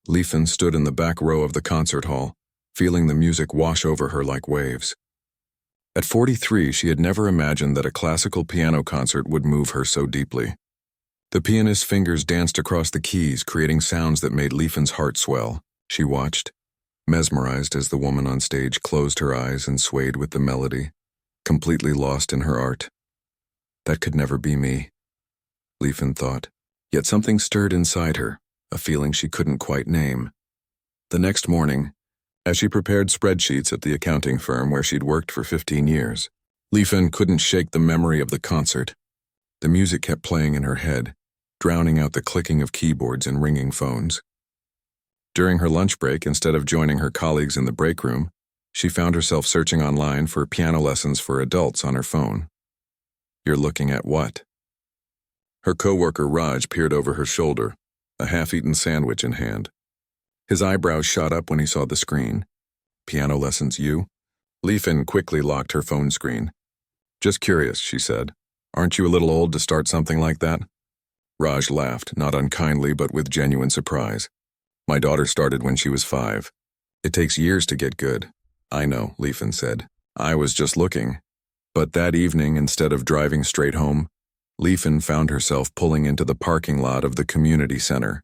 Leifin stood in the back row of the concert hall, feeling the music wash over her like waves. At 43, she had never imagined that a classical piano concert would move her so deeply. The pianist's fingers danced across the keys, creating sounds that made Leifin's heart swell. She watched, mesmerized as the woman on stage closed her eyes and swayed with the melody, completely lost in her art. That could never be me, Leifin thought. Yet something stirred inside her, a feeling she couldn't quite name. The next morning, as she prepared spreadsheets at the accounting firm where she'd worked for 15 years, Leifin couldn't shake the memory of the concert. The music kept playing in her head, drowning out the clicking of keyboards and ringing phones. During her lunch break, instead of joining her colleagues in the break room, she found herself searching online for piano lessons for adults on her phone. "You're looking at what?" Her coworker Raj peered over her shoulder, a half-eaten sandwich in hand. His eyebrows shot up when he saw the screen. "Piano lessons, you?" Leifin quickly locked her phone screen. "Just curious," she said. "Aren't you a little old to start something like that?" Raj laughed, not unkindly but with genuine surprise. "My daughter started when she was 5. It takes years to get good." "I know," Leifin said. "I was just looking." But that evening, instead of driving straight home, Leifin found herself pulling into the parking lot of the community center.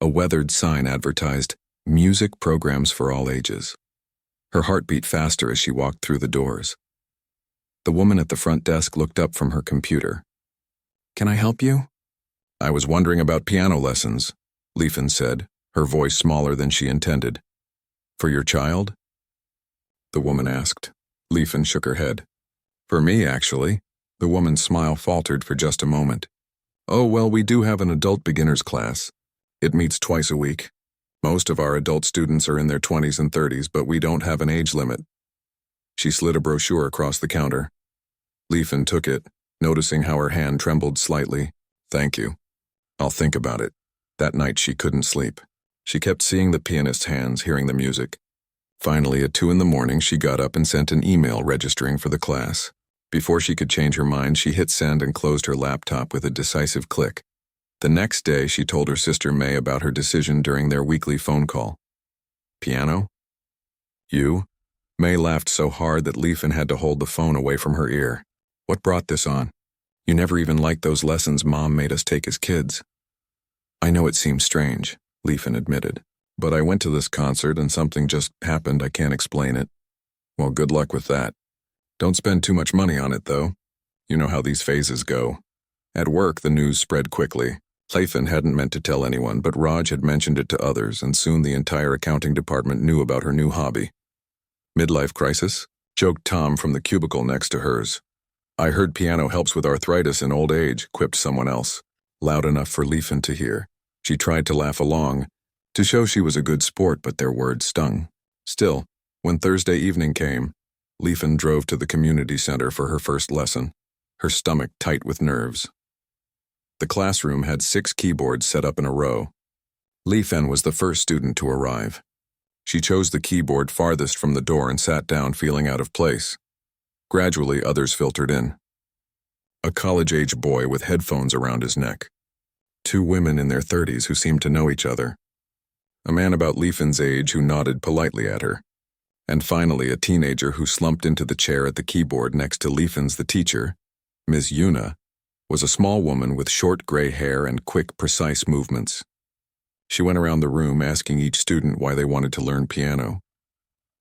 A weathered sign advertised, "Music programs for all ages." Her heart beat faster as she walked through the doors. The woman at the front desk looked up from her computer. "Can I help you?" "I was wondering about piano lessons," Leifin said, her voice smaller than she intended. "For your child?" the woman asked. Leifin shook her head. "For me, actually." The woman's smile faltered for just a moment. "Oh, well, we do have an adult beginners class. It meets twice a week. Most of our adult students are in their 20s and 30s, but we don't have an age limit." She slid a brochure across the counter. Leifin took it, noticing how her hand trembled slightly. "Thank you. I'll think about it." That night she couldn't sleep. She kept seeing the pianist's hands, hearing the music. Finally, at 2 in the morning, she got up and sent an email registering for the class. Before she could change her mind, she hit send and closed her laptop with a decisive click. The next day, she told her sister May about her decision during their weekly phone call. "Piano? You?" May laughed so hard that Leifin had to hold the phone away from her ear. "What brought this on? You never even liked those lessons Mom made us take as kids." "I know it seems strange," Leifin admitted, "but I went to this concert and something just happened. I can't explain it." "Well, good luck with that. Don't spend too much money on it, though. You know how these phases go." At work, the news spread quickly. Leifin hadn't meant to tell anyone, but Raj had mentioned it to others, and soon the entire accounting department knew about her new hobby. "Midlife crisis?" joked Tom from the cubicle next to hers. "I heard piano helps with arthritis in old age," quipped someone else, loud enough for Leifin to hear. She tried to laugh along, to show she was a good sport, but their words stung. Still, when Thursday evening came, Leifin drove to the community center for her first lesson, her stomach tight with nerves. The classroom had 6 keyboards set up in a row. Leifin was the first student to arrive. She chose the keyboard farthest from the door and sat down, feeling out of place. Gradually, others filtered in. A college-age boy with headphones around his neck. 2 women in their 30s who seemed to know each other. A man about Leifin's age who nodded politely at her. And finally, a teenager who slumped into the chair at the keyboard next to Leifin's the teacher, Ms. Yuna, was a small woman with short gray hair and quick, precise movements. She went around the room asking each student why they wanted to learn piano.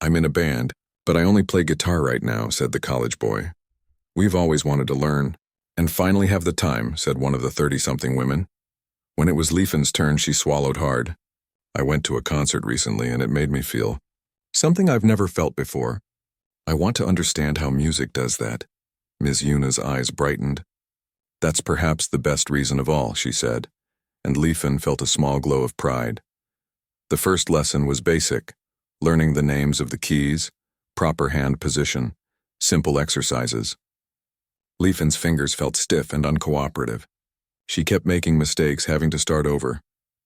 "I'm in a band, but I only play guitar right now," said the college boy. "We've always wanted to learn, and finally have the time," said one of the 30-something women. When it was Leifin's turn, she swallowed hard. "I went to a concert recently, and it made me feel something I've never felt before. I want to understand how music does that." Ms. Yuna's eyes brightened. "That's perhaps the best reason of all," she said, and Leifin felt a small glow of pride. The first lesson was basic, learning the names of the keys, proper hand position, simple exercises. Leifin's fingers felt stiff and uncooperative. She kept making mistakes, having to start over.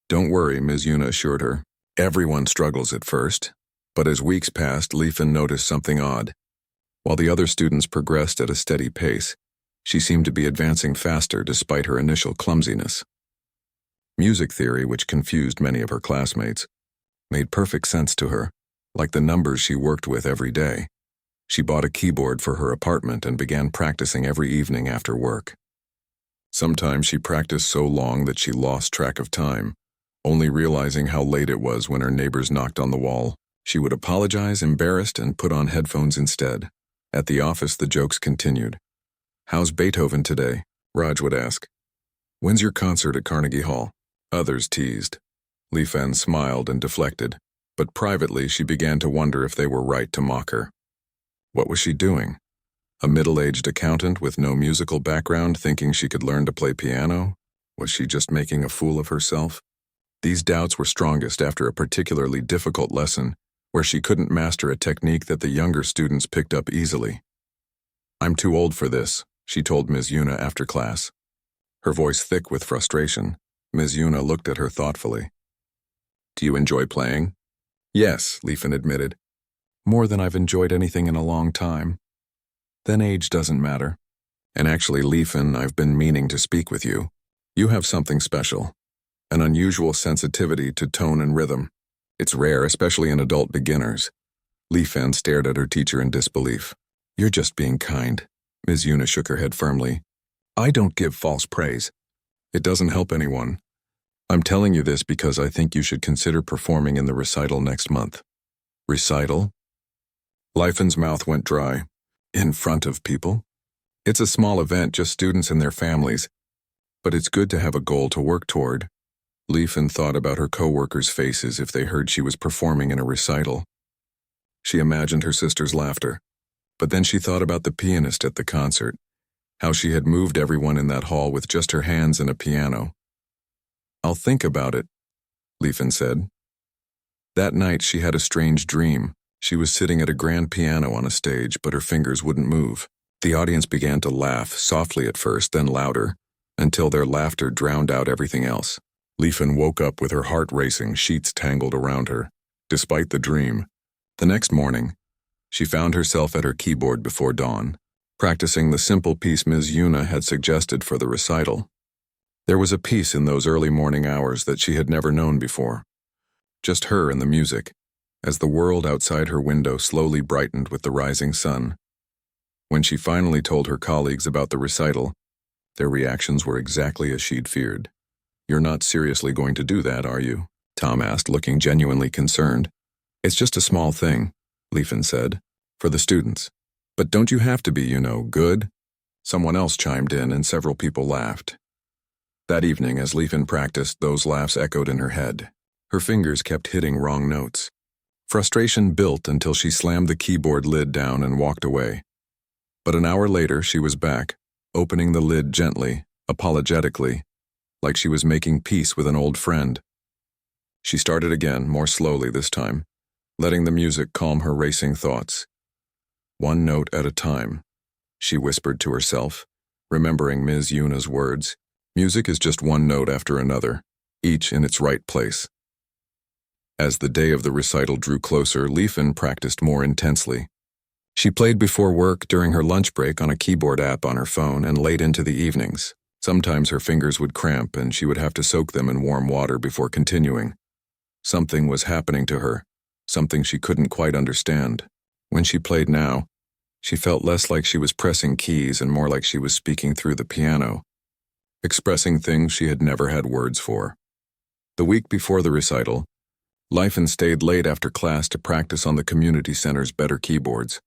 "Don't worry," Ms. Yuna assured her. "Everyone struggles at first." But as weeks passed, Leifin noticed something odd. While the other students progressed at a steady pace, she seemed to be advancing faster despite her initial clumsiness. Music theory, which confused many of her classmates, made perfect sense to her, like the numbers she worked with every day. She bought a keyboard for her apartment and began practicing every evening after work. Sometimes she practiced so long that she lost track of time, only realizing how late it was when her neighbors knocked on the wall. She would apologize, embarrassed, and put on headphones instead. At the office, the jokes continued. "How's Beethoven today?" Raj would ask. "When's your concert at Carnegie Hall?" Others teased. Li Fen smiled and deflected, but privately she began to wonder if they were right to mock her. What was she doing? A middle-aged accountant with no musical background thinking she could learn to play piano? Was she just making a fool of herself? These doubts were strongest after a particularly difficult lesson where she couldn't master a technique that the younger students picked up easily. "I'm too old for this," she told Ms. Yuna after class. Her voice thick with frustration, Ms. Yuna looked at her thoughtfully. "Do you enjoy playing?" "Yes," Li Fen admitted. "More than I've enjoyed anything in a long time." "Then age doesn't matter." "And actually, Li Fen, I've been meaning to speak with you. You have something special. An unusual sensitivity to tone and rhythm. It's rare, especially in adult beginners." Li Fen stared at her teacher in disbelief. "You're just being kind." Ms. Yuna shook her head firmly. "I don't give false praise. It doesn't help anyone. I'm telling you this because I think you should consider performing in the recital next month." "Recital?" Li Fen's mouth went dry. "In front of people?" "It's a small event, just students and their families. But it's good to have a goal to work toward." Li Fen thought about her co-workers' faces if they heard she was performing in a recital. She imagined her sister's laughter, but then she thought about the pianist at the concert, how she had moved everyone in that hall with just her hands and a piano. "I'll think about it," Li Fen said. That night she had a strange dream. She was sitting at a grand piano on a stage, but her fingers wouldn't move. The audience began to laugh, softly at first, then louder, until their laughter drowned out everything else. Li Fen woke up with her heart racing, sheets tangled around her, despite the dream. The next morning, she found herself at her keyboard before dawn, practicing the simple piece Ms. Yuna had suggested for the recital. There was a peace in those early morning hours that she had never known before. Just her and the music, as the world outside her window slowly brightened with the rising sun. When she finally told her colleagues about the recital, their reactions were exactly as she'd feared. "You're not seriously going to do that, are you?" Tom asked, looking genuinely concerned. "It's just a small thing," Li Fen said, "for the students. But don't you have to be, good?" Someone else chimed in and several people laughed. That evening, as Li Fen practiced, those laughs echoed in her head. Her fingers kept hitting wrong notes. Frustration built until she slammed the keyboard lid down and walked away. But an hour later, she was back, opening the lid gently, apologetically, like she was making peace with an old friend. She started again, more slowly this time, letting the music calm her racing thoughts. "One note at a time," she whispered to herself, remembering Ms. Yuna's words. "Music is just one note after another, each in its right place." As the day of the recital drew closer, Li Fen practiced more intensely. She played before work, during her lunch break on a keyboard app on her phone, and late into the evenings. Sometimes her fingers would cramp and she would have to soak them in warm water before continuing. Something was happening to her, something she couldn't quite understand. When she played now, she felt less like she was pressing keys and more like she was speaking through the piano, expressing things she had never had words for. The week before the recital, Li Fen stayed late after class to practice on the community center's better keyboards.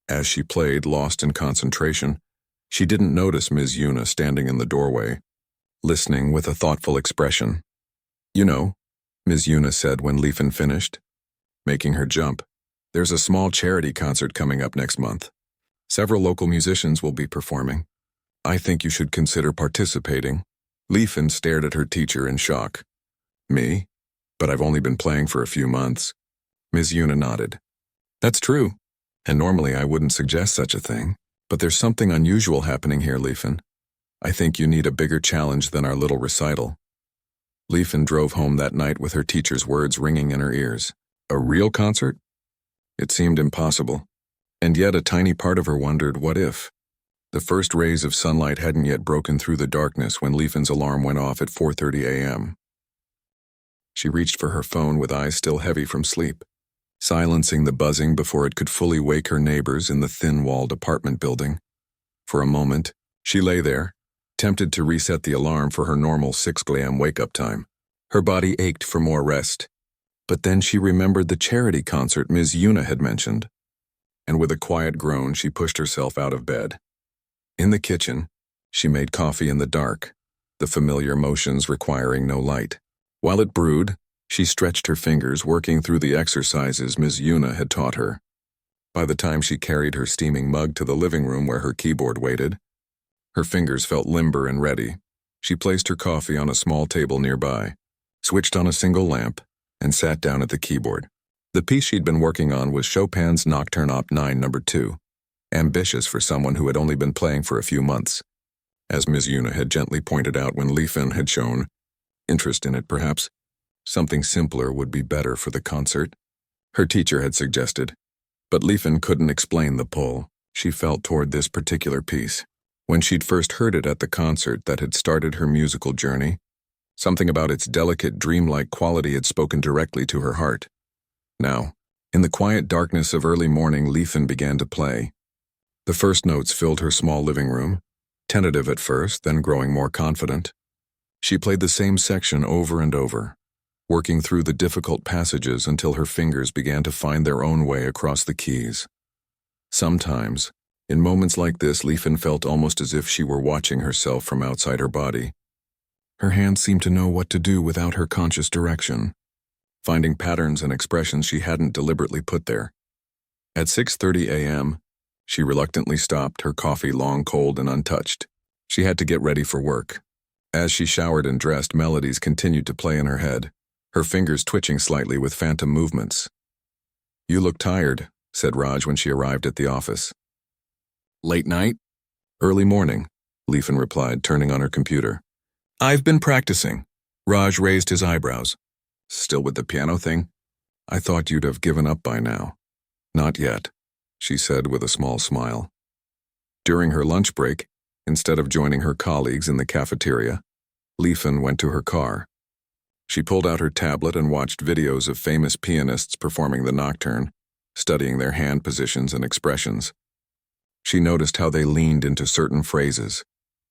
As she played, lost in concentration, she didn't notice Ms. Yuna standing in the doorway, listening with a thoughtful expression. Ms. Yuna said when Li Fen finished, making her jump. "There's a small charity concert coming up next month. Several local musicians will be performing. I think you should consider participating." Li Fen stared at her teacher in shock. "Me? But I've only been playing for a few months." Ms. Yuna nodded. "That's true, and normally I wouldn't suggest such a thing. But there's something unusual happening here, Li Fen. I think you need a bigger challenge than our little recital." Li Fen drove home that night with her teacher's words ringing in her ears. A real concert? It seemed impossible. And yet a tiny part of her wondered, what if? The first rays of sunlight hadn't yet broken through the darkness when Li Fen's alarm went off at 4:30 a.m. She reached for her phone with eyes still heavy from sleep, silencing the buzzing before it could fully wake her neighbors in the thin-walled apartment building. For a moment, she lay there, tempted to reset the alarm for her normal 6 a.m. wake-up time. Her body ached for more rest. But then she remembered the charity concert Ms. Yuna had mentioned, and with a quiet groan she pushed herself out of bed. In the kitchen, she made coffee in the dark, the familiar motions requiring no light. While it brewed, she stretched her fingers, working through the exercises Ms. Yuna had taught her. By the time she carried her steaming mug to the living room where her keyboard waited, her fingers felt limber and ready. She placed her coffee on a small table nearby, switched on a single lamp, and sat down at the keyboard. The piece she'd been working on was Chopin's Nocturne Op. 9 No. 2, ambitious for someone who had only been playing for a few months. As Ms. Yuna had gently pointed out when Li-Fin had shown interest in it, perhaps something simpler would be better for the concert, her teacher had suggested. But Li-Fin couldn't explain the pull she felt toward this particular piece. When she'd first heard it at the concert that had started her musical journey, something about its delicate, dreamlike quality had spoken directly to her heart. Now, in the quiet darkness of early morning, Li-Fin began to play. The first notes filled her small living room, tentative at first, then growing more confident. She played the same section over and over, working through the difficult passages until her fingers began to find their own way across the keys. Sometimes, in moments like this, Li-Fin felt almost as if she were watching herself from outside her body. Her hands seemed to know what to do without her conscious direction, finding patterns and expressions she hadn't deliberately put there. At 6:30 a.m., she reluctantly stopped, her coffee long cold and untouched. She had to get ready for work. As she showered and dressed, melodies continued to play in her head, her fingers twitching slightly with phantom movements. "You look tired," said Raj when she arrived at the office. "Late night?" "Early morning," Li-Fin replied, turning on her computer. "I've been practicing." Raj raised his eyebrows. "Still with the piano thing? I thought you'd have given up by now." "Not yet," she said with a small smile. During her lunch break, instead of joining her colleagues in the cafeteria, Li-Fin went to her car. She pulled out her tablet and watched videos of famous pianists performing the nocturne, studying their hand positions and expressions. She noticed how they leaned into certain phrases,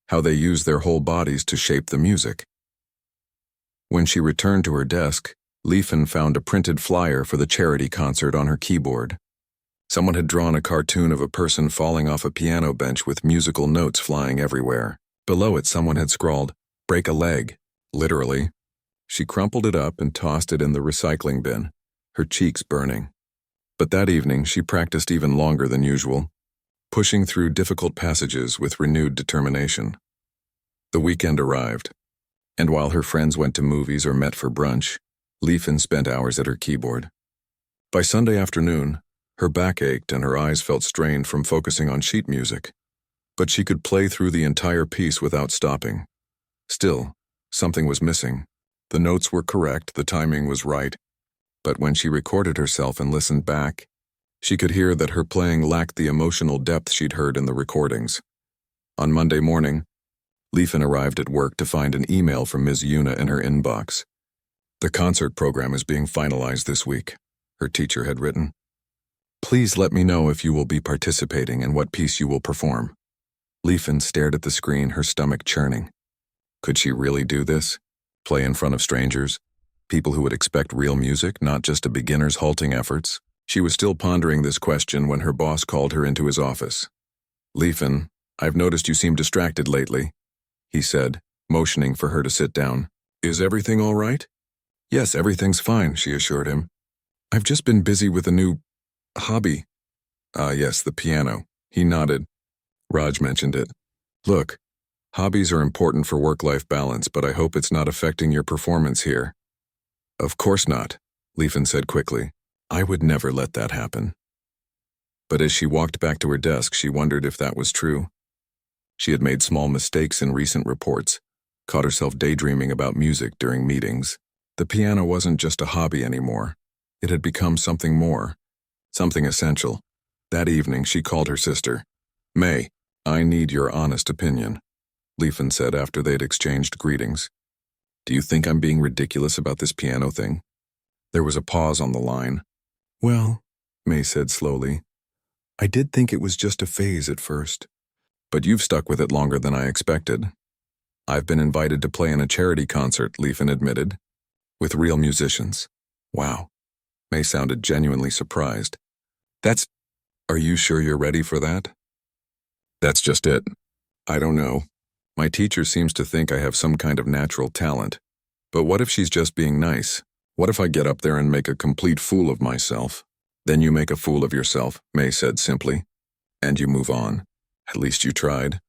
how they used their whole bodies to shape the music. When she returned to her desk, Li-Fin found a printed flyer for the charity concert on her keyboard. Someone had drawn a cartoon of a person falling off a piano bench with musical notes flying everywhere. Below it, someone had scrawled, "Break a leg," literally. She crumpled it up and tossed it in the recycling bin, her cheeks burning. But that evening, she practiced even longer than usual, pushing through difficult passages with renewed determination. The weekend arrived, and while her friends went to movies or met for brunch, Li-Fin spent hours at her keyboard. By Sunday afternoon, her back ached and her eyes felt strained from focusing on sheet music, but she could play through the entire piece without stopping. Still, something was missing. The notes were correct, the timing was right, but when she recorded herself and listened back, she could hear that her playing lacked the emotional depth she'd heard in the recordings. On Monday morning, Li-Fin arrived at work to find an email from Ms. Yuna in her inbox. "The concert program is being finalized this week," her teacher had written. "Please let me know if you will be participating and what piece you will perform." Li-Fin stared at the screen, her stomach churning. Could she really do this? Play in front of strangers? People who would expect real music, not just a beginner's halting efforts? She was still pondering this question when her boss called her into his office. "Li-Fin, I've noticed you seem distracted lately," he said, motioning for her to sit down. "Is everything all right?" "Yes, everything's fine," she assured him. "I've just been busy with a new hobby." Yes, the piano." He nodded. Raj mentioned it. "Look, hobbies are important for work-life balance, but I hope it's not affecting your performance here." "Of course not," Li-Fin said quickly. "I would never let that happen." But as she walked back to her desk, she wondered if that was true. She had made small mistakes in recent reports, caught herself daydreaming about music during meetings. The piano wasn't just a hobby anymore. It had become something more, something essential. That evening, she called her sister. "May, I need your honest opinion," Li-Fin said after they'd exchanged greetings. Do you think I'm being ridiculous about this piano thing? There was a pause on the line. Well, May said slowly, I did think it was just a phase at first. But you've stuck with it longer than I expected. I've been invited to play in a charity concert, Leafin admitted. With real musicians. Wow. May sounded genuinely surprised. Are you sure you're ready for that? That's just it. I don't know. My teacher seems to think I have some kind of natural talent. But what if she's just being nice? What if I get up there and make a complete fool of myself? Then you make a fool of yourself, May said simply. And you move on. At least you tried.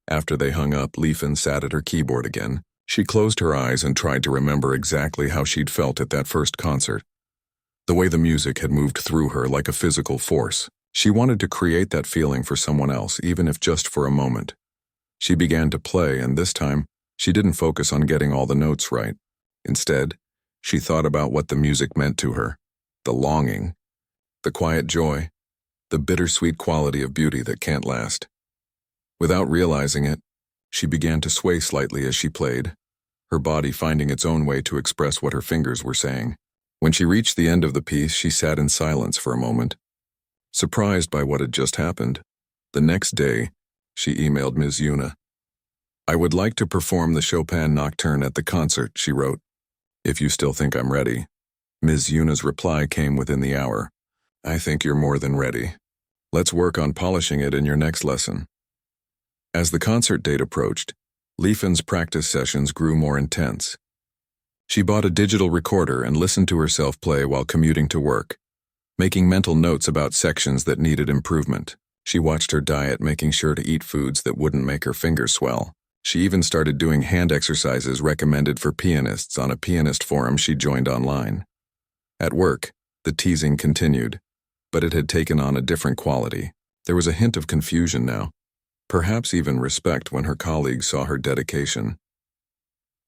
After they hung up, Leafin sat at her keyboard again. She closed her eyes and tried to remember exactly how she'd felt at that first concert. The way the music had moved through her like a physical force. She wanted to create that feeling for someone else, even if just for a moment. She began to play, and this time, she didn't focus on getting all the notes right. Instead, she thought about what the music meant to her. The longing. The quiet joy. The bittersweet quality of beauty that can't last. Without realizing it, she began to sway slightly as she played, her body finding its own way to express what her fingers were saying. When she reached the end of the piece, she sat in silence for a moment, surprised by what had just happened. The next day, she emailed Ms. Yuna. I would like to perform the Chopin Nocturne at the concert, she wrote. If you still think I'm ready. Ms. Yuna's reply came within the hour. I think you're more than ready. Let's work on polishing it in your next lesson. As the concert date approached, Leafin's practice sessions grew more intense. She bought a digital recorder and listened to herself play while commuting to work, making mental notes about sections that needed improvement. She watched her diet, making sure to eat foods that wouldn't make her fingers swell. She even started doing hand exercises recommended for pianists on a pianist forum she joined online. At work, the teasing continued, but it had taken on a different quality. There was a hint of confusion now, perhaps even respect when her colleagues saw her dedication.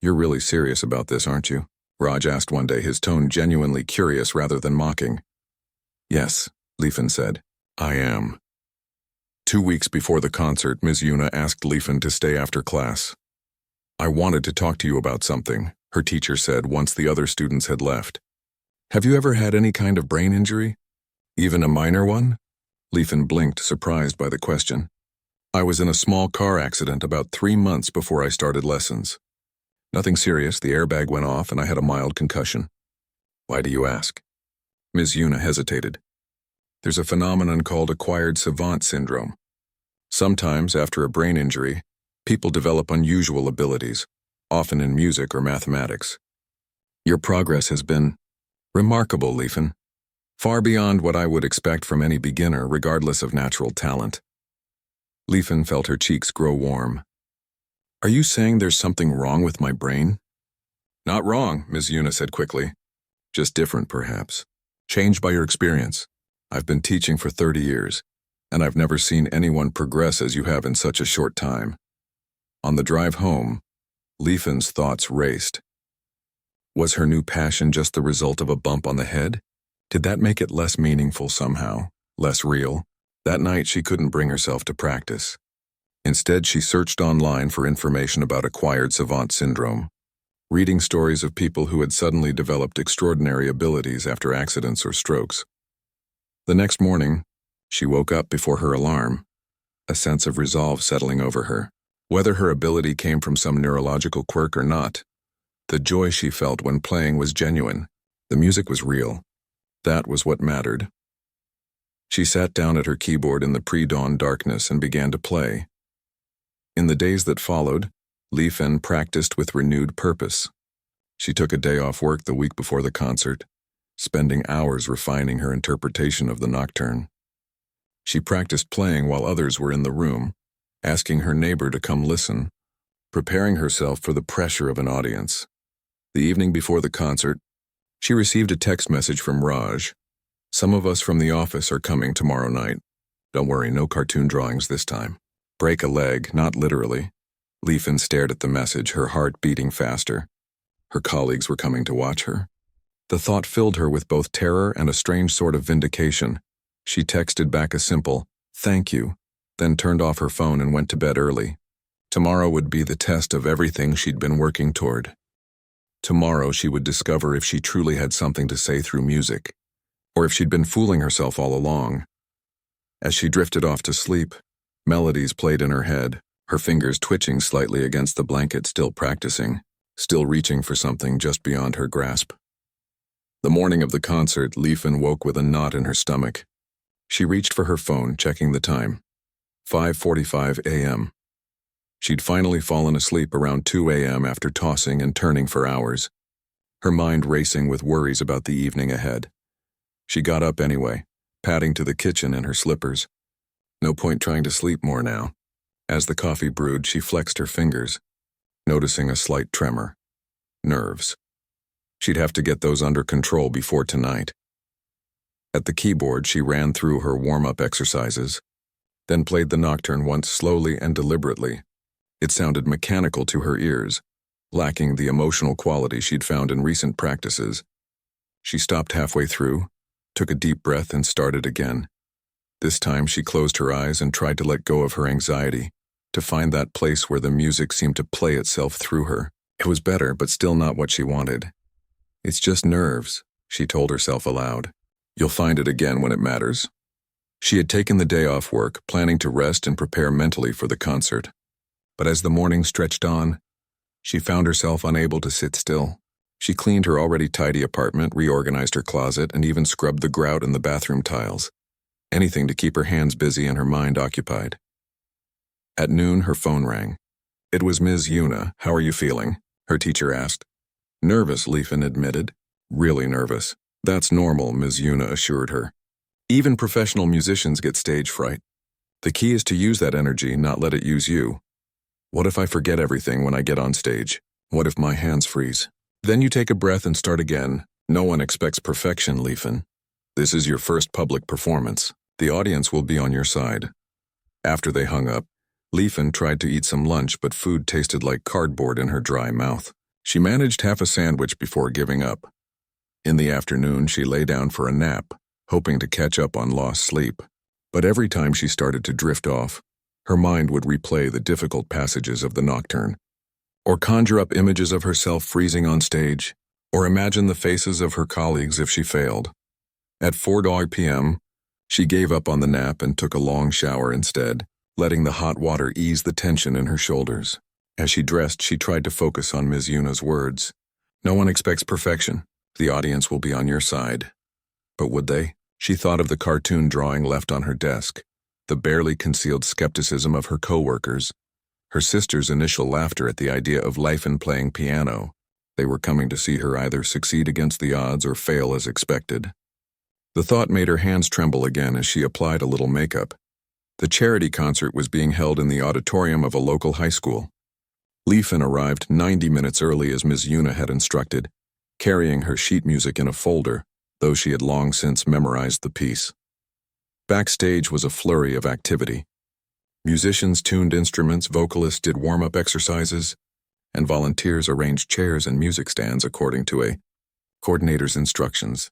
You're really serious about this, aren't you? Raj asked one day, his tone genuinely curious rather than mocking. Yes, Leafin said. I am. 2 weeks before the concert, Ms. Yuna asked Leafin to stay after class. I wanted to talk to you about something, her teacher said once the other students had left. Have you ever had any kind of brain injury? Even a minor one? Leafin blinked, surprised by the question. I was in a small car accident about 3 months before I started lessons. Nothing serious, the airbag went off and I had a mild concussion. Why do you ask? Ms. Yuna hesitated. There's a phenomenon called acquired savant syndrome. Sometimes, after a brain injury, people develop unusual abilities, often in music or mathematics. Your progress has been remarkable, Leafin. Far beyond what I would expect from any beginner, regardless of natural talent. Leafin felt her cheeks grow warm. Are you saying there's something wrong with my brain? Not wrong, Ms. Yuna said quickly. Just different, perhaps. Changed by your experience. I've been teaching for 30 years, and I've never seen anyone progress as you have in such a short time. On the drive home, Leafin's thoughts raced. Was her new passion just the result of a bump on the head? Did that make it less meaningful somehow, less real? That night she couldn't bring herself to practice. Instead, she searched online for information about acquired savant syndrome, reading stories of people who had suddenly developed extraordinary abilities after accidents or strokes. The next morning, she woke up before her alarm, a sense of resolve settling over her. Whether her ability came from some neurological quirk or not, the joy she felt when playing was genuine. The music was real. That was what mattered. She sat down at her keyboard in the pre-dawn darkness and began to play. In the days that followed, Leafin practiced with renewed purpose. She took a day off work the week before the concert, spending hours refining her interpretation of the nocturne. She practiced playing while others were in the room, asking her neighbor to come listen, preparing herself for the pressure of an audience. The evening before the concert, she received a text message from Raj. Some of us from the office are coming tomorrow night. Don't worry, no cartoon drawings this time. Break a leg, not literally. Leafin stared at the message, her heart beating faster. Her colleagues were coming to watch her. The thought filled her with both terror and a strange sort of vindication. She texted back a simple, "Thank you," then turned off her phone and went to bed early. Tomorrow would be the test of everything she'd been working toward. Tomorrow she would discover if she truly had something to say through music, or if she'd been fooling herself all along. As she drifted off to sleep, melodies played in her head, her fingers twitching slightly against the blanket, still practicing, still reaching for something just beyond her grasp. The morning of the concert, Leafin woke with a knot in her stomach. She reached for her phone, checking the time. 5:45 a.m. She'd finally fallen asleep around 2 a.m. after tossing and turning for hours, her mind racing with worries about the evening ahead. She got up anyway, padding to the kitchen in her slippers. No point trying to sleep more now. As the coffee brewed, she flexed her fingers, noticing a slight tremor. Nerves. She'd have to get those under control before tonight. At the keyboard, she ran through her warm-up exercises, then played the nocturne once slowly and deliberately. It sounded mechanical to her ears, lacking the emotional quality she'd found in recent practices. She stopped halfway through, took a deep breath, and started again. This time she closed her eyes and tried to let go of her anxiety, to find that place where the music seemed to play itself through her. It was better, but still not what she wanted. "It's just nerves," she told herself aloud. "You'll find it again when it matters." She had taken the day off work, planning to rest and prepare mentally for the concert. But as the morning stretched on, she found herself unable to sit still. She cleaned her already tidy apartment, reorganized her closet, and even scrubbed the grout in the bathroom tiles. Anything to keep her hands busy and her mind occupied. At noon, her phone rang. It was Ms. Yuna. "How are you feeling?" her teacher asked. "Nervous," Leafin admitted. "Really nervous." "That's normal," Ms. Yuna assured her. "Even professional musicians get stage fright. The key is to use that energy, not let it use you. What if I forget everything when I get on stage? What if my hands freeze?" Then you take a breath and start again. No one expects perfection, Leafin. This is your first public performance. The audience will be on your side. After they hung up, Leafin tried to eat some lunch, but food tasted like cardboard in her dry mouth. She managed half a sandwich before giving up. In the afternoon, she lay down for a nap, hoping to catch up on lost sleep. But every time she started to drift off, her mind would replay the difficult passages of the nocturne, or conjure up images of herself freezing on stage, or imagine the faces of her colleagues if she failed. At 4 p.m., she gave up on the nap and took a long shower instead, letting the hot water ease the tension in her shoulders. As she dressed, she tried to focus on Ms. Yuna's words. No one expects perfection. The audience will be on your side. But would they? She thought of the cartoon drawing left on her desk, the barely concealed skepticism of her coworkers, her sister's initial laughter at the idea of Leifin playing piano. They were coming to see her either succeed against the odds or fail as expected. The thought made her hands tremble again as she applied a little makeup. The charity concert was being held in the auditorium of a local high school. Leifin arrived 90 minutes early as Ms. Yuna had instructed, carrying her sheet music in a folder, though she had long since memorized the piece. Backstage was a flurry of activity. Musicians tuned instruments, vocalists did warm-up exercises, and volunteers arranged chairs and music stands according to a coordinator's instructions.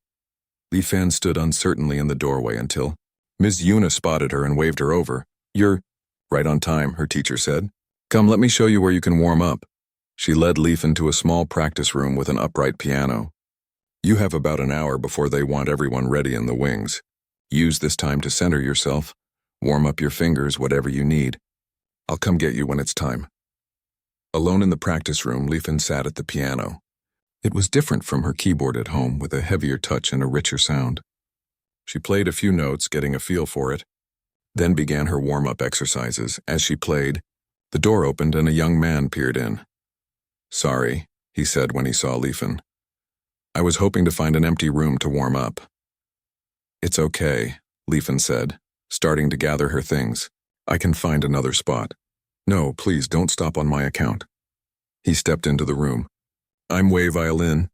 Leifin stood uncertainly in the doorway until Ms. Yuna spotted her and waved her over. "You're right on time," her teacher said. "Come, let me show you where you can warm up." She led Leifin to a small practice room with an upright piano. "You have about an hour before they want everyone ready in the wings. Use this time to center yourself, warm up your fingers, whatever you need. I'll come get you when it's time." Alone in the practice room, Leifin sat at the piano. It was different from her keyboard at home, with a heavier touch and a richer sound. She played a few notes, getting a feel for it, then began her warm-up exercises. As she played, the door opened and a young man peered in. "Sorry," he said when he saw Leifin. "I was hoping to find an empty room to warm up." "It's okay," Leifin said, starting to gather her things. "I can find another spot." "No, please don't stop on my account." He stepped into the room. "I'm Wei Violin.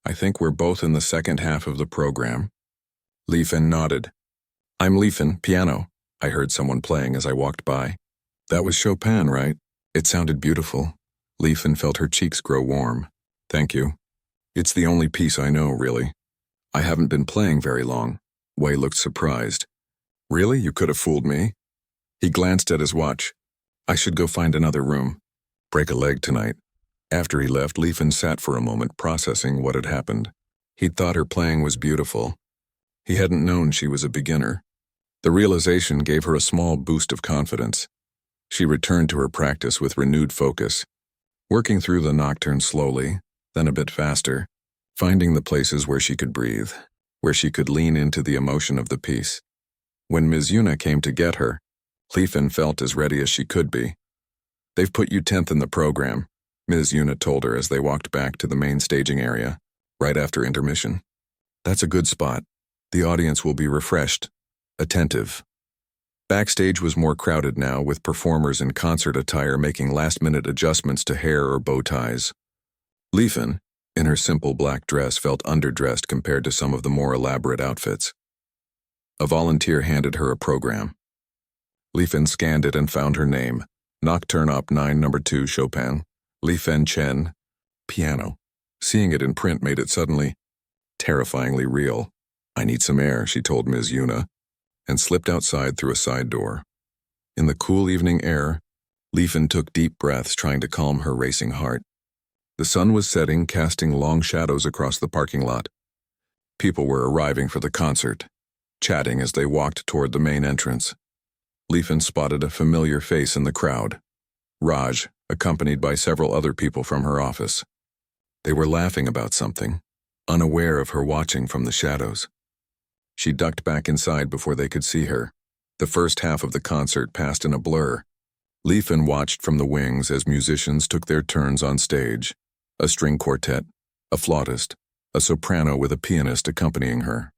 I think we're both in the second half of the program." Leifin nodded. "I'm Leifin, piano," I heard someone playing as I walked by. "That was Chopin, right?" It sounded beautiful. Leifin felt her cheeks grow warm. "Thank you. It's the only piece I know, really. I haven't been playing very long." Wei looked surprised. "Really? You could have fooled me." He glanced at his watch. "I should go find another room. Break a leg tonight." After he left, Leifin sat for a moment processing what had happened. He'd thought her playing was beautiful. He hadn't known she was a beginner. The realization gave her a small boost of confidence. She returned to her practice with renewed focus, working through the nocturne slowly, then a bit faster, finding the places where she could breathe, where she could lean into the emotion of the piece. When Ms. Yuna came to get her, Leifin felt as ready as she could be. "They've put you 10th in the program," Ms. Yuna told her as they walked back to the main staging area, right after intermission. "That's a good spot. The audience will be refreshed, attentive." Backstage was more crowded now, with performers in concert attire making last-minute adjustments to hair or bow ties. Leifin, in her simple black dress, felt underdressed compared to some of the more elaborate outfits. A volunteer handed her a program. Leifin scanned it and found her name, Nocturne Op. 9 No. 2 Chopin, Leifin Chen, piano. Seeing it in print made it suddenly terrifyingly real. "I need some air," she told Ms. Yuna, and slipped outside through a side door. In the cool evening air, Leifin took deep breaths, trying to calm her racing heart. The sun was setting, casting long shadows across the parking lot. People were arriving for the concert, chatting as they walked toward the main entrance. Leifin spotted a familiar face in the crowd, Raj, accompanied by several other people from her office. They were laughing about something, unaware of her watching from the shadows. She ducked back inside before they could see her. The first half of the concert passed in a blur. Leifin watched from the wings as musicians took their turns on stage. A string quartet, a flautist, a soprano with a pianist accompanying her.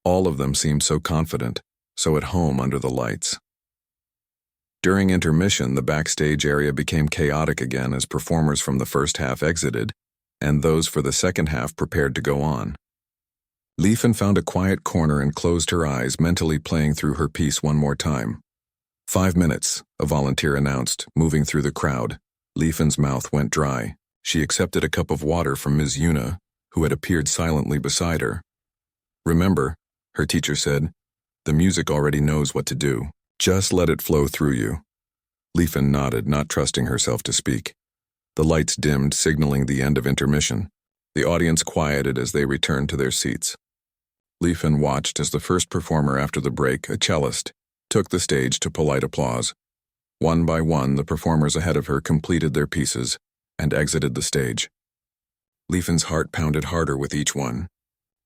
All of them seemed so confident, so at home under the lights. During intermission, the backstage area became chaotic again as performers from the first half exited, and those for the second half prepared to go on. Leifin found a quiet corner and closed her eyes, mentally playing through her piece one more time. 5 minutes, a volunteer announced, moving through the crowd. Leifin's mouth went dry. She accepted a cup of water from Ms. Yuna, who had appeared silently beside her. "Remember," her teacher said, "the music already knows what to do. Just let it flow through you." Leifin nodded, not trusting herself to speak. The lights dimmed, signaling the end of intermission. The audience quieted as they returned to their seats. Leifin watched as the first performer after the break, a cellist, took the stage to polite applause. One by one, the performers ahead of her completed their pieces and exited the stage. Leifin's heart pounded harder with each one,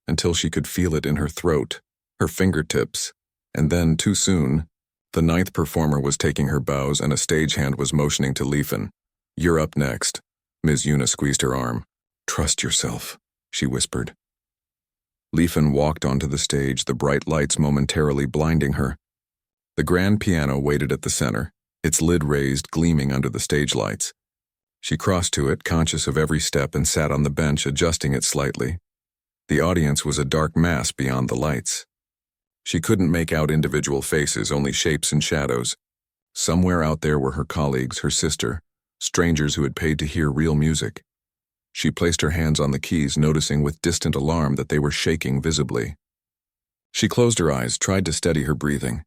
until she could feel it in her throat, her fingertips, and then, too soon, the 9th performer was taking her bows and a stagehand was motioning to Leifin. "You're up next." Ms. Yuna squeezed her arm. "Trust yourself," she whispered. Leifin walked onto the stage, the bright lights momentarily blinding her. The grand piano waited at the center, its lid raised, gleaming under the stage lights. She crossed to it, conscious of every step, and sat on the bench, adjusting it slightly. The audience was a dark mass beyond the lights. She couldn't make out individual faces, only shapes and shadows. Somewhere out there were her colleagues, her sister, strangers who had paid to hear real music. She placed her hands on the keys, noticing with distant alarm that they were shaking visibly. She closed her eyes, tried to steady her breathing.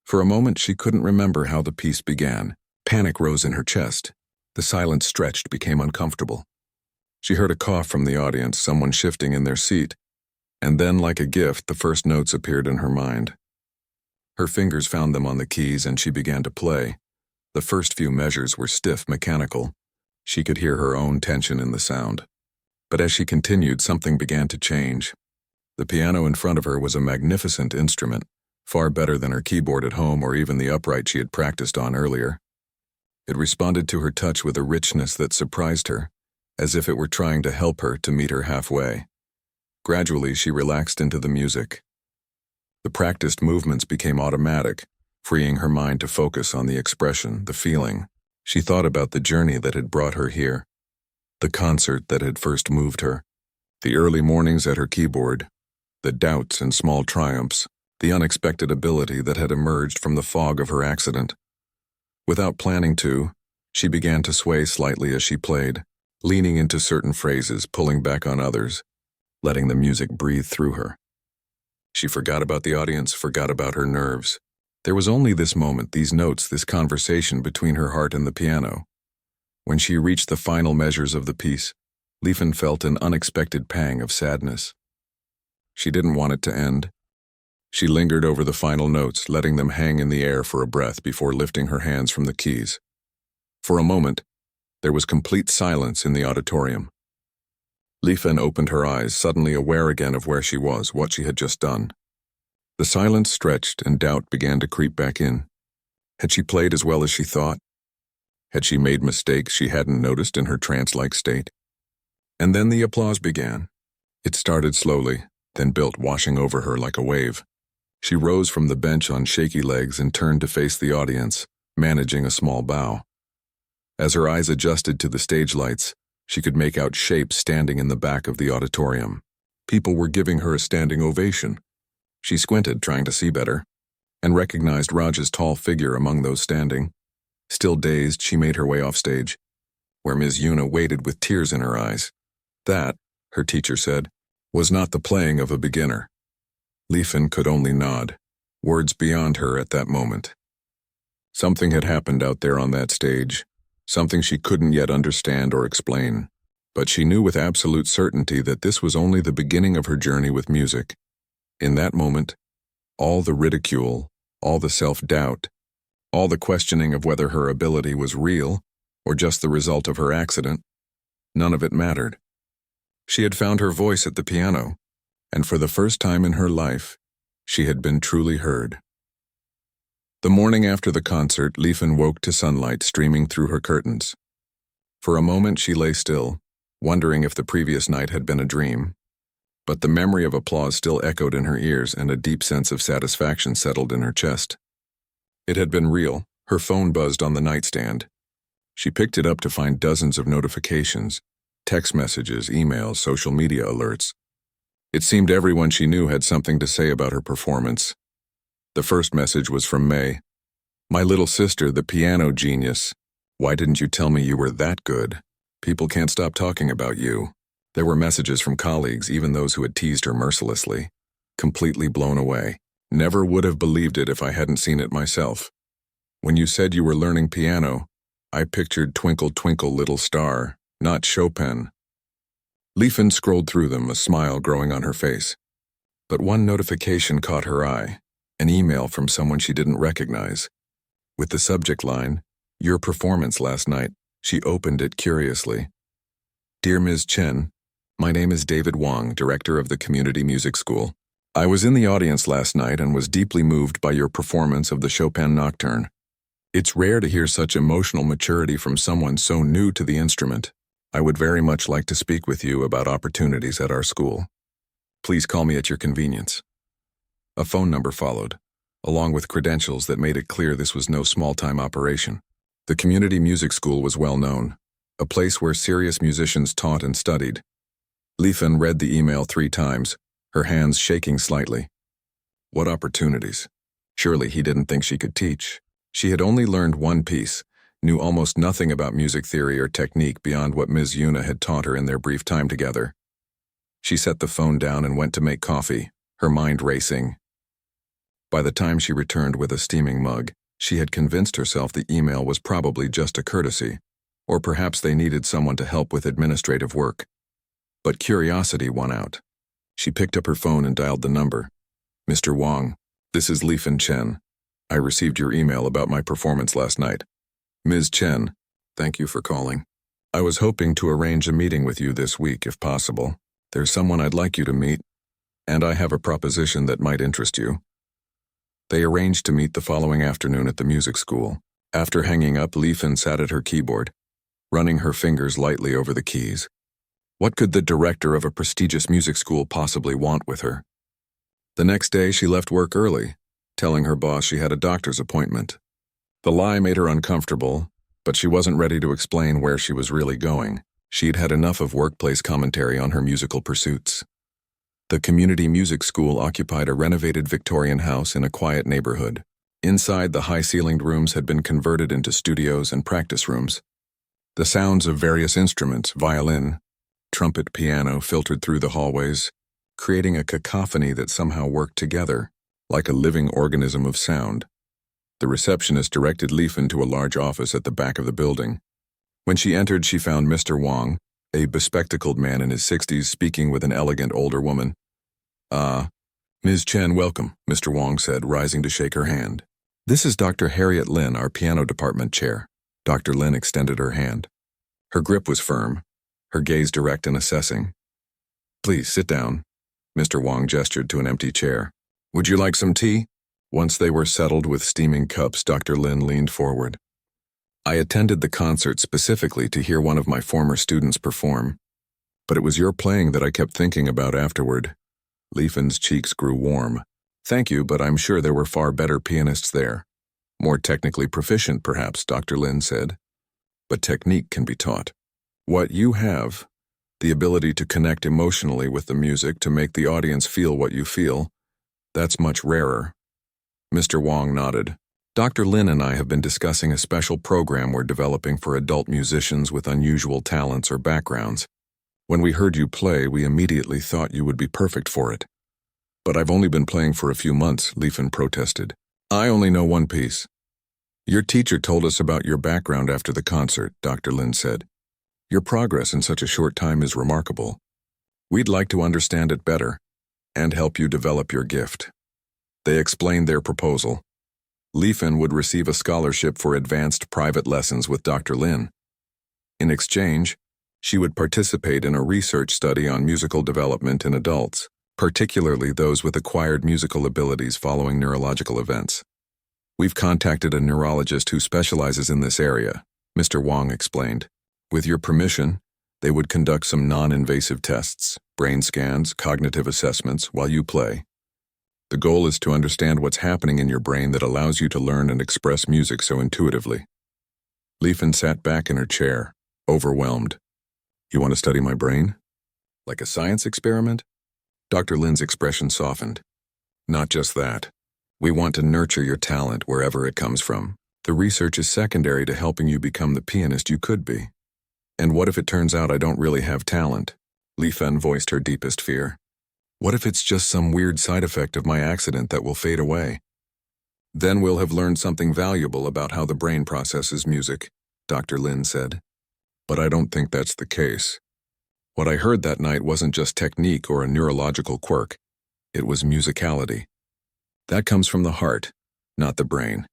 For a moment, she couldn't remember how the piece began. Panic rose in her chest. The silence stretched, became uncomfortable. She heard a cough from the audience, someone shifting in their seat. And then, like a gift, the first notes appeared in her mind. Her fingers found them on the keys and she began to play. The first few measures were stiff, mechanical. She could hear her own tension in the sound. But as she continued, something began to change. The piano in front of her was a magnificent instrument, far better than her keyboard at home or even the upright she had practiced on earlier. It responded to her touch with a richness that surprised her, as if it were trying to help her to meet her halfway. Gradually, she relaxed into the music. The practiced movements became automatic, freeing her mind to focus on the expression, the feeling. She thought about the journey that had brought her here, the concert that had first moved her, the early mornings at her keyboard, the doubts and small triumphs, the unexpected ability that had emerged from the fog of her accident. Without planning to, she began to sway slightly as she played, leaning into certain phrases, pulling back on others, letting the music breathe through her. She forgot about the audience, forgot about her nerves. There was only this moment, these notes, this conversation between her heart and the piano. When she reached the final measures of the piece, Leifin felt an unexpected pang of sadness. She didn't want it to end. She lingered over the final notes, letting them hang in the air for a breath before lifting her hands from the keys. For a moment, there was complete silence in the auditorium. Leifin opened her eyes, suddenly aware again of where she was, what she had just done. The silence stretched and doubt began to creep back in. Had she played as well as she thought? Had she made mistakes she hadn't noticed in her trance-like state? And then the applause began. It started slowly, then built, washing over her like a wave. She rose from the bench on shaky legs and turned to face the audience, managing a small bow. As her eyes adjusted to the stage lights, she could make out shapes standing in the back of the auditorium. People were giving her a standing ovation. She squinted, trying to see better, and recognized Raj's tall figure among those standing. Still dazed, she made her way off stage, where Ms. Yuna waited with tears in her eyes. That, her teacher said, was not the playing of a beginner. Leifin could only nod, words beyond her at that moment. Something had happened out there on that stage, something she couldn't yet understand or explain, but she knew with absolute certainty that this was only the beginning of her journey with music. In that moment, all the ridicule, all the self-doubt, all the questioning of whether her ability was real or just the result of her accident, none of it mattered. She had found her voice at the piano, and for the first time in her life, she had been truly heard. The morning after the concert, Leifin woke to sunlight streaming through her curtains. For a moment she lay still, wondering if the previous night had been a dream, but the memory of applause still echoed in her ears and a deep sense of satisfaction settled in her chest. It had been real. Her phone buzzed on the nightstand. She picked it up to find dozens of notifications, text messages, emails, social media alerts. It seemed everyone she knew had something to say about her performance. The first message was from May. "My little sister, the piano genius. Why didn't you tell me you were that good? People can't stop talking about you." There were messages from colleagues, even those who had teased her mercilessly. Completely blown away. "Never would have believed it if I hadn't seen it myself. When you said you were learning piano, I pictured Twinkle Twinkle Little Star, not Chopin." Leifin scrolled through them, a smile growing on her face. But one notification caught her eye, an email from someone she didn't recognize. With the subject line, "Your performance last night." She opened it curiously. "Dear Ms. Chen, my name is David Wang, director of the Community Music School. I was in the audience last night and was deeply moved by your performance of the Chopin Nocturne. It's rare to hear such emotional maturity from someone so new to the instrument. I would very much like to speak with you about opportunities at our school. Please call me at your convenience." A phone number followed, along with credentials that made it clear this was no small-time operation. The Community Music School was well known, a place where serious musicians taught and studied. Leifin read the email 3 times, her hands shaking slightly. What opportunities? Surely he didn't think she could teach. She had only learned one piece, knew almost nothing about music theory or technique beyond what Ms. Yuna had taught her in their brief time together. She set the phone down and went to make coffee, her mind racing. By the time she returned with a steaming mug, she had convinced herself the email was probably just a courtesy, or perhaps they needed someone to help with administrative work. But curiosity won out. She picked up her phone and dialed the number. "Mr. Wang, this is Leifin Chen. I received your email about my performance last night. Ms. Chen, thank you for calling. I was hoping to arrange a meeting with you this week if possible. There's someone I'd like you to meet, and I have a proposition that might interest you." They arranged to meet the following afternoon at the music school. After hanging up, Leifin sat at her keyboard, running her fingers lightly over the keys. What could the director of a prestigious music school possibly want with her? The next day, she left work early, telling her boss she had a doctor's appointment. The lie made her uncomfortable, but she wasn't ready to explain where she was really going. She'd had enough of workplace commentary on her musical pursuits. The Community Music School occupied a renovated Victorian house in a quiet neighborhood. Inside, the high-ceilinged rooms had been converted into studios and practice rooms. The sounds of various instruments, violin, trumpet, piano, filtered through the hallways, creating a cacophony that somehow worked together, like a living organism of sound. The receptionist directed Leifin to a large office at the back of the building. When she entered, she found Mr. Wang, a bespectacled man in his 60s, speaking with an elegant older woman. Ms. Chen, welcome, Mr. Wang said, rising to shake her hand. This is Dr. Harriet Lin, our piano department chair. Dr. Lin extended her hand. Her grip was firm, her gaze direct and assessing. Please, sit down. Mr. Wang gestured to an empty chair. Would you like some tea? Once they were settled with steaming cups, Dr. Lin leaned forward. I attended the concert specifically to hear one of my former students perform, but it was your playing that I kept thinking about afterward. Li Fen's cheeks grew warm. Thank you, but I'm sure there were far better pianists there. More technically proficient, perhaps, Dr. Lin said. But technique can be taught. What you have, the ability to connect emotionally with the music to make the audience feel what you feel, that's much rarer. Mr. Wang nodded. Dr. Lin and I have been discussing a special program we're developing for adult musicians with unusual talents or backgrounds. When we heard you play, we immediately thought you would be perfect for it. But I've only been playing for a few months, Li Fen protested. I only know one piece. Your teacher told us about your background after the concert, Dr. Lin said. Your progress in such a short time is remarkable. We'd like to understand it better and help you develop your gift. They explained their proposal. Li Fen would receive a scholarship for advanced private lessons with Dr. Lin. In exchange, she would participate in a research study on musical development in adults, particularly those with acquired musical abilities following neurological events. We've contacted a neurologist who specializes in this area, Mr. Wang explained. With your permission, they would conduct some non-invasive tests, brain scans, cognitive assessments while you play. The goal is to understand what's happening in your brain that allows you to learn and express music so intuitively. Li Fen sat back in her chair, overwhelmed. You want to study my brain? Like a science experiment? Dr. Lin's expression softened. Not just that. We want to nurture your talent wherever it comes from. The research is secondary to helping you become the pianist you could be. And what if it turns out I don't really have talent? Li Fen voiced her deepest fear. What if it's just some weird side effect of my accident that will fade away? Then we'll have learned something valuable about how the brain processes music, Dr. Lin said. But I don't think that's the case. What I heard that night wasn't just technique or a neurological quirk. It was musicality. That comes from the heart, not the brain.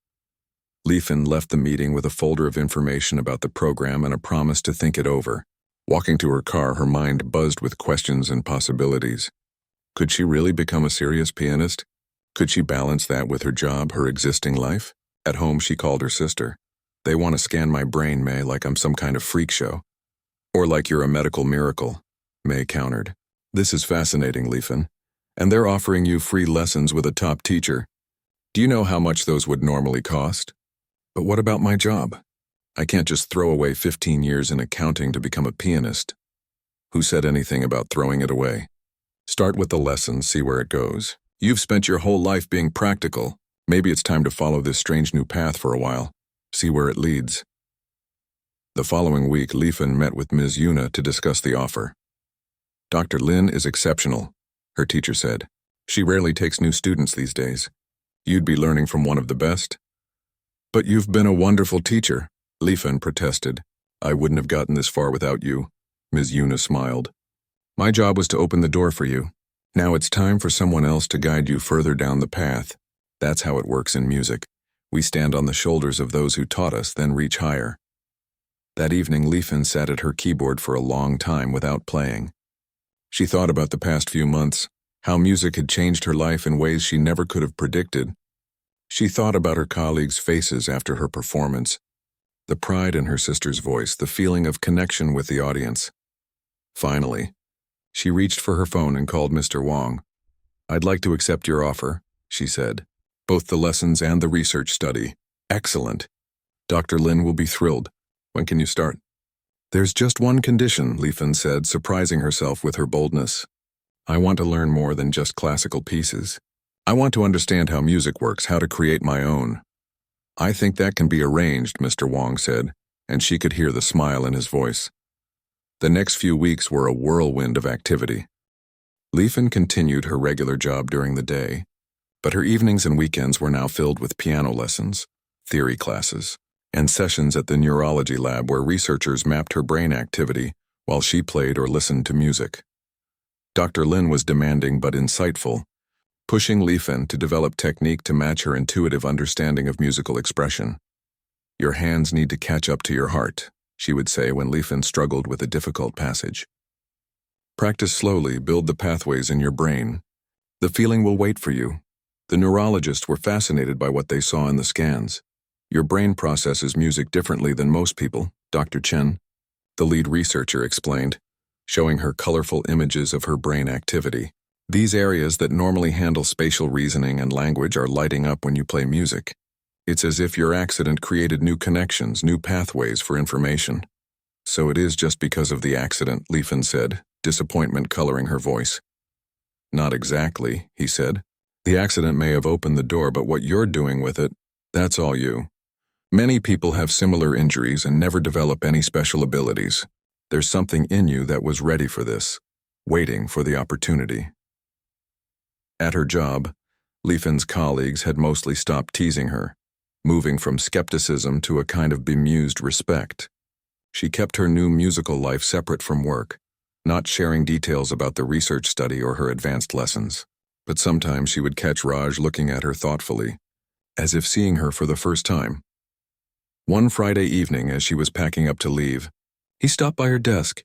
Li Fen left the meeting with a folder of information about the program and a promise to think it over. Walking to her car, her mind buzzed with questions and possibilities. Could she really become a serious pianist? Could she balance that with her job, her existing life? At home, she called her sister. They want to scan my brain, May, like I'm some kind of freak show. Or like you're a medical miracle, May countered. This is fascinating, Li Fen. And they're offering you free lessons with a top teacher. Do you know how much those would normally cost? But what about my job? I can't just throw away 15 years in accounting to become a pianist. Who said anything about throwing it away? Start with the lessons, see where it goes. You've spent your whole life being practical. Maybe it's time to follow this strange new path for a while. See where it leads. The following week, Li Fen met with Ms. Yuna to discuss the offer. Dr. Lin is exceptional, her teacher said. She rarely takes new students these days. You'd be learning from one of the best. But you've been a wonderful teacher, Li Fen protested. I wouldn't have gotten this far without you, Ms. Yuna smiled. My job was to open the door for you. Now it's time for someone else to guide you further down the path. That's how it works in music. We stand on the shoulders of those who taught us, then reach higher. That evening, Li Fen sat at her keyboard for a long time without playing. She thought about the past few months, how music had changed her life in ways she never could have predicted. She thought about her colleagues' faces after her performance, the pride in her sister's voice, the feeling of connection with the audience. Finally, she reached for her phone and called Mr. Wang. I'd like to accept your offer, she said. Both the lessons and the research study. Excellent. Dr. Lin will be thrilled. When can you start? There's just one condition, Li Fen said, surprising herself with her boldness. I want to learn more than just classical pieces. I want to understand how music works, how to create my own. I think that can be arranged, Mr. Wang said, and she could hear the smile in his voice. The next few weeks were a whirlwind of activity. Li Fen continued her regular job during the day, but her evenings and weekends were now filled with piano lessons, theory classes, and sessions at the neurology lab where researchers mapped her brain activity while she played or listened to music. Dr. Lin was demanding but insightful, pushing Li-Fen to develop technique to match her intuitive understanding of musical expression. "Your hands need to catch up to your heart," she would say when Li-Fen struggled with a difficult passage. "Practice slowly, build the pathways in your brain. The feeling will wait for you." The neurologists were fascinated by what they saw in the scans. "Your brain processes music differently than most people," Dr. Chen, the lead researcher, explained, showing her colorful images of her brain activity. "These areas that normally handle spatial reasoning and language are lighting up when you play music. It's as if your accident created new connections, new pathways for information." "So it is just because of the accident," Li-Fen said, disappointment coloring her voice. "Not exactly," he said. "The accident may have opened the door, but what you're doing with it, that's all you. Many people have similar injuries and never develop any special abilities. There's something in you that was ready for this, waiting for the opportunity." At her job, Li-Fen's colleagues had mostly stopped teasing her, moving from skepticism to a kind of bemused respect. She kept her new musical life separate from work, not sharing details about the research study or her advanced lessons. But sometimes she would catch Raj looking at her thoughtfully, as if seeing her for the first time. One Friday evening, as she was packing up to leave, he stopped by her desk.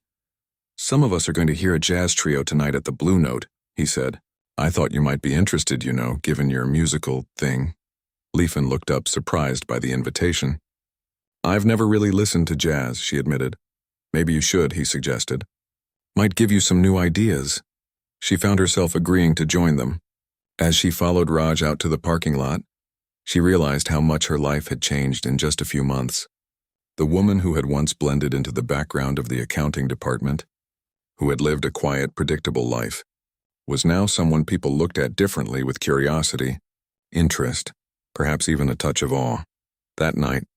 "Some of us are going to hear a jazz trio tonight at the Blue Note," he said. "I thought you might be interested, given your musical thing." Li-Fen looked up, surprised by the invitation. "I've never really listened to jazz," she admitted. "Maybe you should," he suggested. "Might give you some new ideas." She found herself agreeing to join them. As she followed Raj out to the parking lot, she realized how much her life had changed in just a few months. The woman who had once blended into the background of the accounting department, who had lived a quiet, predictable life, was now someone people looked at differently, with curiosity, interest, perhaps even a touch of awe. That night,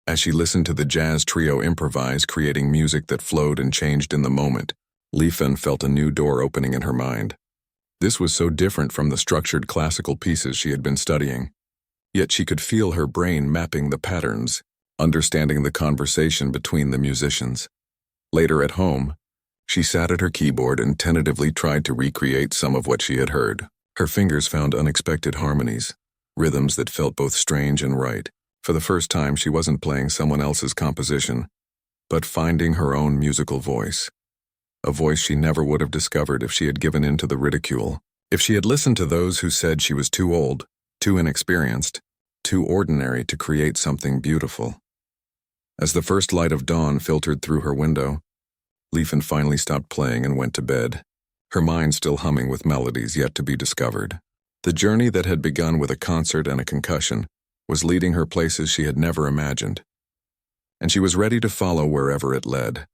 as she listened to the jazz trio improvise, creating music that flowed and changed in the moment, Li-Fen felt a new door opening in her mind. This was so different from the structured classical pieces she had been studying. Yet she could feel her brain mapping the patterns, understanding the conversation between the musicians. Later at home, she sat at her keyboard and tentatively tried to recreate some of what she had heard. Her fingers found unexpected harmonies, rhythms that felt both strange and right. For the first time, she wasn't playing someone else's composition, but finding her own musical voice. A voice she never would have discovered if she had given in to the ridicule. If she had listened to those who said she was too old, too inexperienced, too ordinary to create something beautiful. As the first light of dawn filtered through her window, Li-Fen finally stopped playing and went to bed, her mind still humming with melodies yet to be discovered. The journey that had begun with a concert and a concussion was leading her places she had never imagined, and she was ready to follow wherever it led.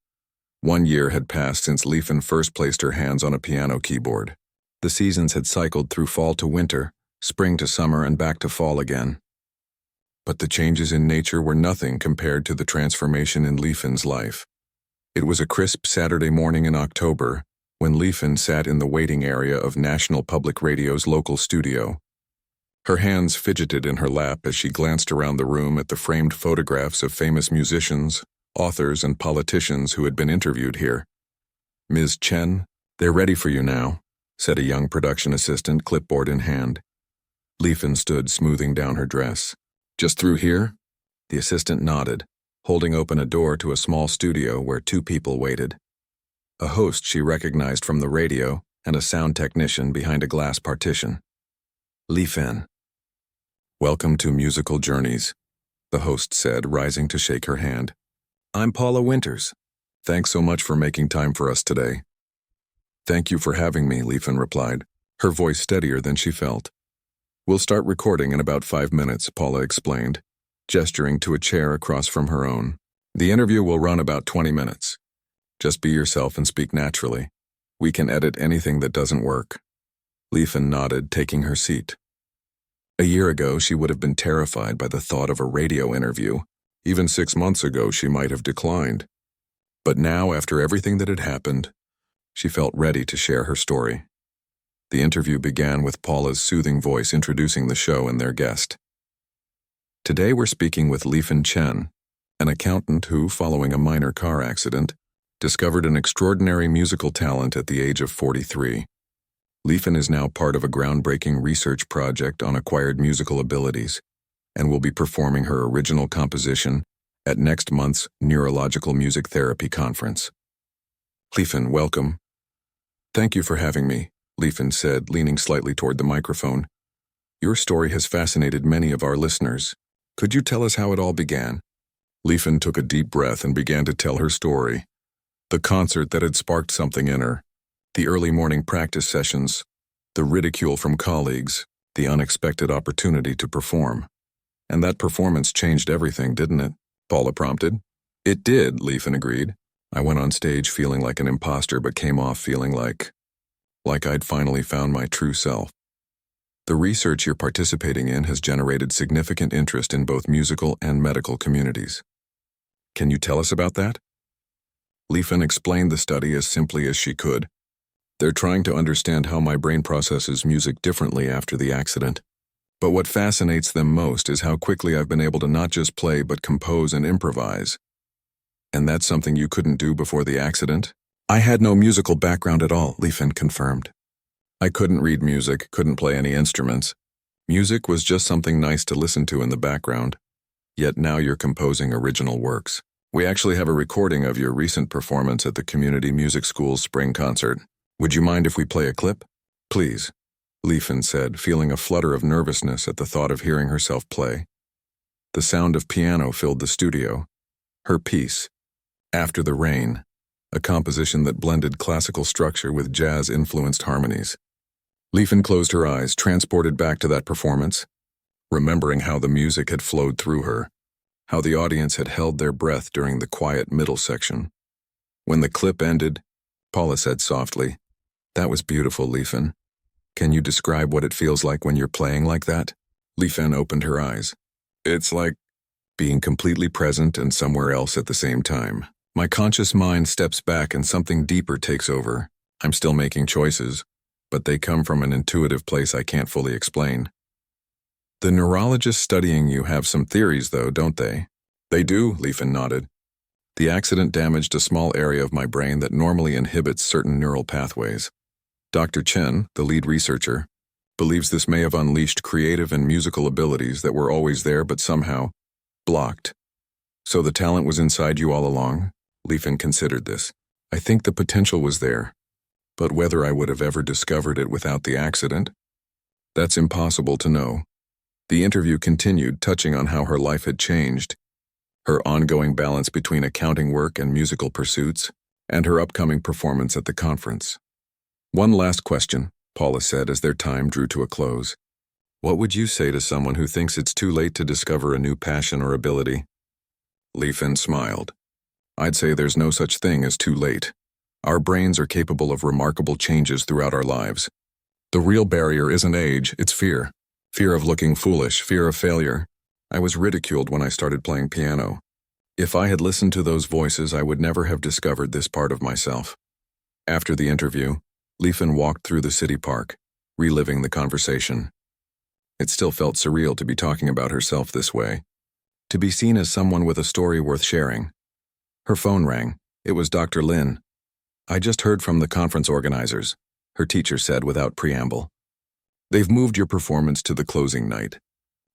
1 year had passed since Li-Fen first placed her hands on a piano keyboard. The seasons had cycled through fall to winter, spring to summer, and back to fall again. But the changes in nature were nothing compared to the transformation in Li-Fen's life. It was a crisp Saturday morning in October when Li-Fen sat in the waiting area of National Public Radio's local studio. Her hands fidgeted in her lap as she glanced around the room at the framed photographs of famous musicians, authors, and politicians who had been interviewed here. "Ms. Chen, they're ready for you now," said a young production assistant, clipboard in hand. Li-Fen stood, smoothing down her dress. "Just through here?" The assistant nodded, holding open a door to a small studio where 2 people waited. A host she recognized from the radio and a sound technician behind a glass partition. "Li-Fen. Welcome to Musical Journeys," the host said, rising to shake her hand. "I'm Paula Winters. Thanks so much for making time for us today." "Thank you for having me," Li-Fen replied, her voice steadier than she felt. "We'll start recording in about 5 minutes," Paula explained, gesturing to a chair across from her own. "The interview will run about 20 minutes. Just be yourself and speak naturally. We can edit anything that doesn't work." Li-Fen nodded, taking her seat. A year ago, she would have been terrified by the thought of a radio interview. Even 6 months ago, she might have declined. But now, after everything that had happened, she felt ready to share her story. The interview began with Paula's soothing voice introducing the show and their guest. "Today we're speaking with Li-Fen Chen, an accountant who, following a minor car accident, discovered an extraordinary musical talent at the age of 43. Leifin is now part of a groundbreaking research project on acquired musical abilities and will be performing her original composition at next month's Neurological Music Therapy Conference. Leifin, welcome. Thank you for having me, Leifin said, leaning slightly toward the microphone. Your story has fascinated many of our listeners. Could you tell us how it all began? Leifin took a deep breath and began to tell her story. The concert that had sparked something in her, the early morning practice sessions, the ridicule from colleagues, the unexpected opportunity to perform. And that performance changed everything, didn't it? Paula prompted. It did, Leifin agreed. I went on stage feeling like an imposter but came off feeling like I'd finally found my true self. The research you're participating in has generated significant interest in both musical and medical communities. Can you tell us about that? Leifin explained the study as simply as she could. They're trying to understand how my brain processes music differently after the accident. But what fascinates them most is how quickly I've been able to not just play but compose and improvise. And that's something you couldn't do before the accident? I had no musical background at all, Leifin confirmed. I couldn't read music, couldn't play any instruments. Music was just something nice to listen to in the background. Yet now you're composing original works. We actually have a recording of your recent performance at the Community Music School's spring concert. Would you mind if we play a clip? Please, Leifin said, feeling a flutter of nervousness at the thought of hearing herself play. The sound of piano filled the studio. Her piece, After the Rain, a composition that blended classical structure with jazz-influenced harmonies. Leifin closed her eyes, transported back to that performance, remembering how the music had flowed through her, how the audience had held their breath during the quiet middle section. When the clip ended, Paula said softly, "That was beautiful, Leifin. Can you describe what it feels like when you're playing like that?" Leifin opened her eyes. It's like being completely present and somewhere else at the same time. My conscious mind steps back and something deeper takes over. I'm still making choices, but they come from an intuitive place I can't fully explain. The neurologists studying you have some theories, though, don't they? They do, Leifin nodded. The accident damaged a small area of my brain that normally inhibits certain neural pathways. Dr. Chen, the lead researcher, believes this may have unleashed creative and musical abilities that were always there but somehow blocked. So the talent was inside you all along? Leifin considered this. I think the potential was there, but whether I would have ever discovered it without the accident? That's impossible to know. The interview continued, touching on how her life had changed, her ongoing balance between accounting work and musical pursuits, and her upcoming performance at the conference. One last question, Paula said as their time drew to a close. What would you say to someone who thinks it's too late to discover a new passion or ability? Leifin smiled. I'd say there's no such thing as too late. Our brains are capable of remarkable changes throughout our lives. The real barrier isn't age, it's fear. Fear of looking foolish, fear of failure. I was ridiculed when I started playing piano. If I had listened to those voices, I would never have discovered this part of myself. After the interview, Leifin walked through the city park, reliving the conversation. It still felt surreal to be talking about herself this way, to be seen as someone with a story worth sharing. Her phone rang. It was Dr. Lin. I just heard from the conference organizers, her teacher said without preamble. They've moved your performance to the closing night.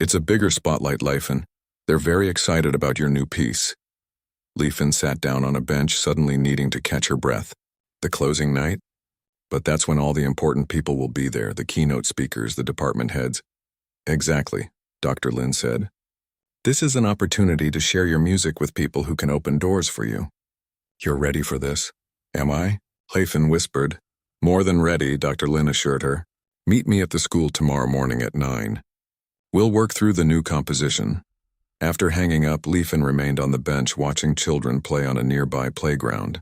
It's a bigger spotlight, Leifin. They're very excited about your new piece. Leifin sat down on a bench, suddenly needing to catch her breath. The closing night? But that's when all the important people will be there, the keynote speakers, the department heads. Exactly, Dr. Lin said. This is an opportunity to share your music with people who can open doors for you. You're ready for this? Am I? Leifin whispered. More than ready, Dr. Lin assured her. Meet me at the school tomorrow morning at 9. We'll work through the new composition. After hanging up, Leifin remained on the bench watching children play on a nearby playground.